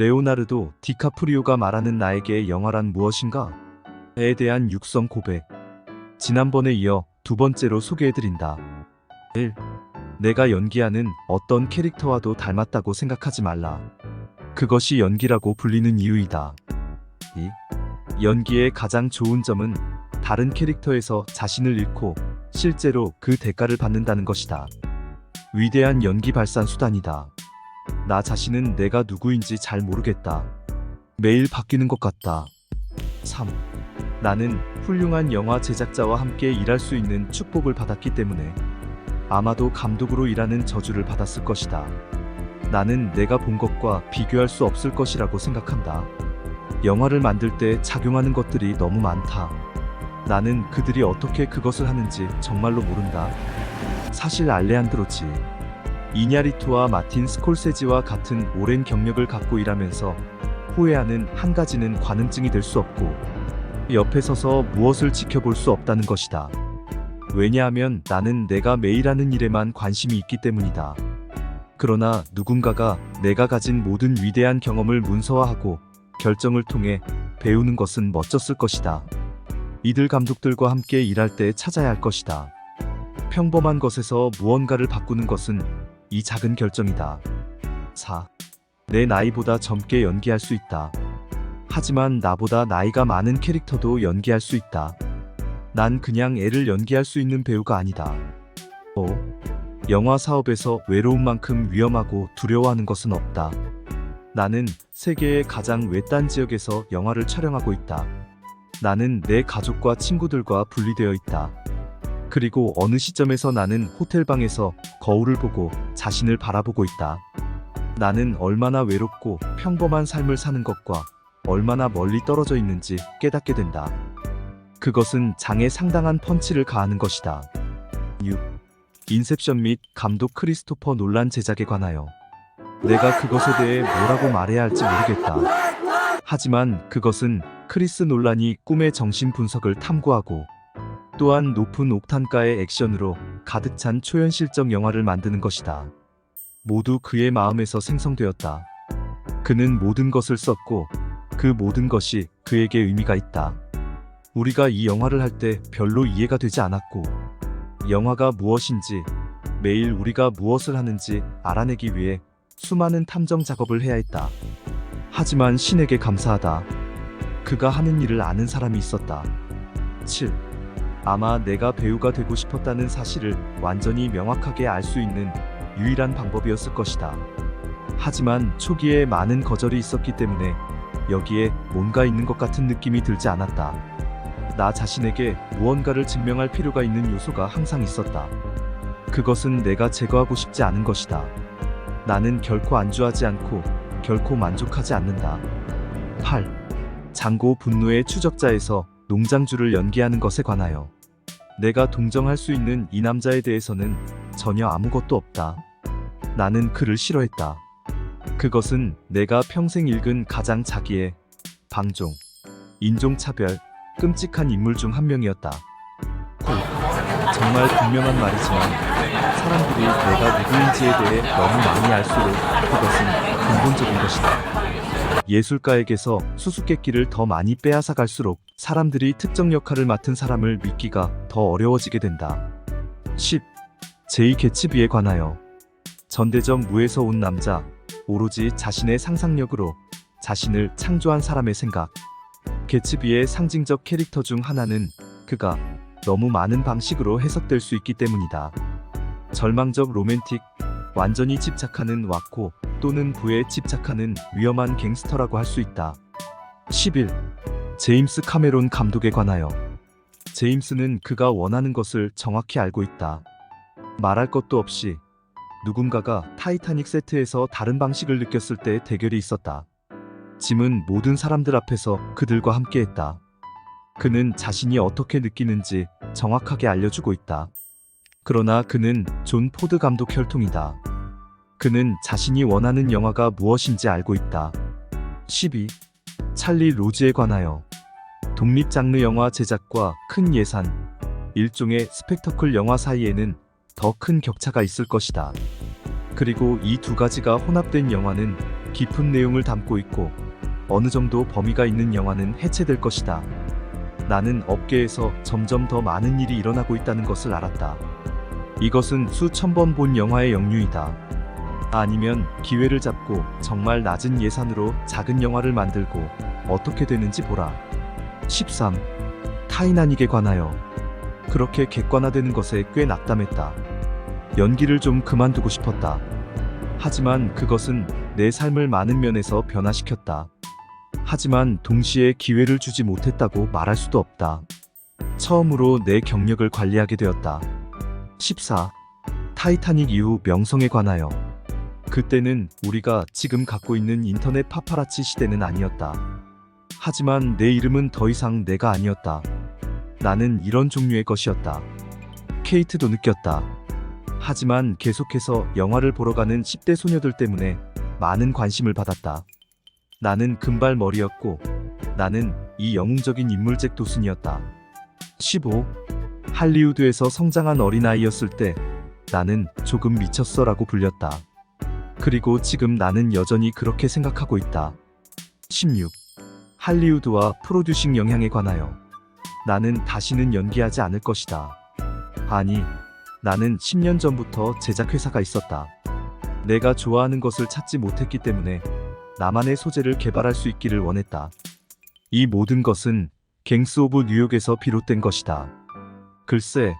레오나르도 디카프리오가 말하는 나에게 영화란 무엇인가? 에 대한 육성 고백. 지난번에 이어 두 번째로 소개해드린다. 1. 내가 연기하는 어떤 캐릭터와도 닮았다고 생각하지 말라. 그것이 연기라고 불리는 이유이다. 2. 연기의 가장 좋은 점은 다른 캐릭터에서 자신을 잃고 실제로 그 대가를 받는다는 것이다. 위대한 연기 발산 수단이다. 나 자신은 내가 누구인지 잘 모르겠다. 매일 바뀌는 것 같다. 3. 나는 훌륭한 영화 제작자와 함께 일할 수 있는 축복을 받았기 때문에 아마도 감독으로 일하는 저주를 받았을 것이다. 나는 내가 본 것과 비교할 수 없을 것이라고 생각한다. 영화를 만들 때 작용하는 것들이 너무 많다. 나는 그들이 어떻게 그것을 하는지 정말로 모른다. 사실 알레한드로치 이냐리투와 마틴 스콜세지와 같은 오랜 경력을 갖고 일하면서 후회하는 한 가지는 관음증이 될 수 없고 옆에 서서 무엇을 지켜볼 수 없다는 것이다. 왜냐하면 나는 내가 매일 하는 일에만 관심이 있기 때문이다. 그러나 누군가가 내가 가진 모든 위대한 경험을 문서화하고 결정을 통해 배우는 것은 멋졌을 것이다. 이들 감독들과 함께 일할 때 찾아야 할 것이다. 평범한 것에서 무언가를 바꾸는 것은 이 작은 결정이다. 4. 내 나이보다 젊게 연기할 수 있다. 하지만 나보다 나이가 많은 캐릭터도 연기할 수 있다. 난 그냥 애를 연기할 수 있는 배우가 아니다. 5. 영화 사업에서 외로움만큼 위험하고 두려워하는 것은 없다. 나는 세계의 가장 외딴 지역에서 영화를 촬영하고 있다. 나는 내 가족과 친구들과 분리되어 있다. 그리고 어느 시점에서 나는 호텔방에서 거울을 보고 자신을 바라보고 있다. 나는 얼마나 외롭고 평범한 삶을 사는 것과 얼마나 멀리 떨어져 있는지 깨닫게 된다. 그것은 장에 상당한 펀치를 가하는 것이다. 6. 인셉션 및 감독 크리스토퍼 놀란 제작에 관하여 내가 그것에 대해 뭐라고 말해야 할지 모르겠다. 하지만 그것은 크리스 놀란이 꿈의 정신 분석을 탐구하고 또한 높은 옥탄가의 액션으로 가득 찬 초현실적 영화를 만드는 것이다. 모두 그의 마음에서 생성되었다. 그는 모든 것을 썼고 그 모든 것이 그에게 의미가 있다. 우리가 이 영화를 할 때 별로 이해가 되지 않았고 영화가 무엇인지 매일 우리가 무엇을 하는지 알아내기 위해 수많은 탐정 작업을 해야 했다. 하지만 신에게 감사하다. 그가 하는 일을 아는 사람이 있었다. 7. 아마 내가 배우가 되고 싶었다는 사실을 완전히 명확하게 알 수 있는 유일한 방법이었을 것이다. 하지만 초기에 많은 거절이 있었기 때문에 여기에 뭔가 있는 것 같은 느낌이 들지 않았다. 나 자신에게 무언가를 증명할 필요가 있는 요소가 항상 있었다. 그것은 내가 제거하고 싶지 않은 것이다. 나는 결코 안주하지 않고 결코 만족하지 않는다. 8. 장고 분노의 추적자에서 농장주를 연기하는 것에 관하여 내가 동정할 수 있는 이 남자에 대해서는 전혀 아무것도 없다. 나는 그를 싫어했다. 그것은 내가 평생 읽은 가장 자기애, 방종, 인종차별, 끔찍한 인물 중 한 명이었다. 정말 분명한 말이지만 사람들이 내가 누구인지에 대해 너무 많이 알수록 그것은 근본적인 것이다. 예술가에게서 수수께끼를 더 많이 빼앗아 갈수록 사람들이 특정 역할을 맡은 사람을 믿기가 더 어려워지게 된다. 10. 제이 개츠비에 관하여 전대적 무에서 온 남자, 오로지 자신의 상상력으로 자신을 창조한 사람의 생각. 개츠비의 상징적 캐릭터 중 하나는 그가 너무 많은 방식으로 해석될 수 있기 때문이다. 절망적 로맨틱, 완전히 집착하는 와코 또는 부에 집착하는 위험한 갱스터라고 할 수 있다. 11. 제임스 카메론 감독에 관하여 제임스는 그가 원하는 것을 정확히 알고 있다. 말할 것도 없이 누군가가 타이타닉 세트에서 다른 방식을 느꼈을 때 대결이 있었다. 짐은 모든 사람들 앞에서 그들과 함께했다. 그는 자신이 어떻게 느끼는지 정확하게 알려주고 있다. 그러나 그는 존 포드 감독 혈통이다. 그는 자신이 원하는 영화가 무엇인지 알고 있다. 12. 찰리 로즈에 관하여 독립 장르 영화 제작과 큰 예산, 일종의 스펙터클 영화 사이에는 더 큰 격차가 있을 것이다. 그리고 이 두 가지가 혼합된 영화는 깊은 내용을 담고 있고 어느 정도 범위가 있는 영화는 해체될 것이다. 나는 업계에서 점점 더 많은 일이 일어나고 있다는 것을 알았다. 이것은 수천 번 본 영화의 역류이다. 아니면 기회를 잡고 정말 낮은 예산으로 작은 영화를 만들고 어떻게 되는지 보라. 13. 타이타닉에 관하여. 그렇게 객관화되는 것에 꽤 낙담했다. 연기를 좀 그만두고 싶었다. 하지만 그것은 내 삶을 많은 면에서 변화시켰다. 하지만 동시에 기회를 주지 못했다고 말할 수도 없다. 처음으로 내 경력을 관리하게 되었다. 14. 타이타닉 이후 명성에 관하여. 그때는 우리가 지금 갖고 있는 인터넷 파파라치 시대는 아니었다. 하지만 내 이름은 더 이상 내가 아니었다. 나는 이런 종류의 것이었다. 케이트도 느꼈다. 하지만 계속해서 영화를 보러 가는 10대 소녀들 때문에 많은 관심을 받았다. 나는 금발머리였고 나는 이 영웅적인 인물잭 도슨이었다. 15. 할리우드에서 성장한 어린아이였을 때 나는 조금 미쳤어라고 불렸다. 그리고 지금 나는 여전히 그렇게 생각하고 있다. 16. 할리우드와 프로듀싱 영향에 관하여. 나는 다시는 연기하지 않을 것이다. 아니, 나는 10년 전부터 제작회사가 있었다. 내가 좋아하는 것을 찾지 못했기 때문에 나만의 소재를 개발할 수 있기를 원했다. 이 모든 것은 갱스 오브 뉴욕에서 비롯된 것이다. 글쎄,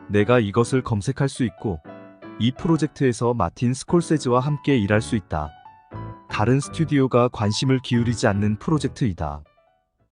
내가 이것을 검색할 수 있고 이 프로젝트에서 마틴 스콜세지와 함께 일할 수 있다. 다른 스튜디오가 관심을 기울이지 않는 프로젝트이다.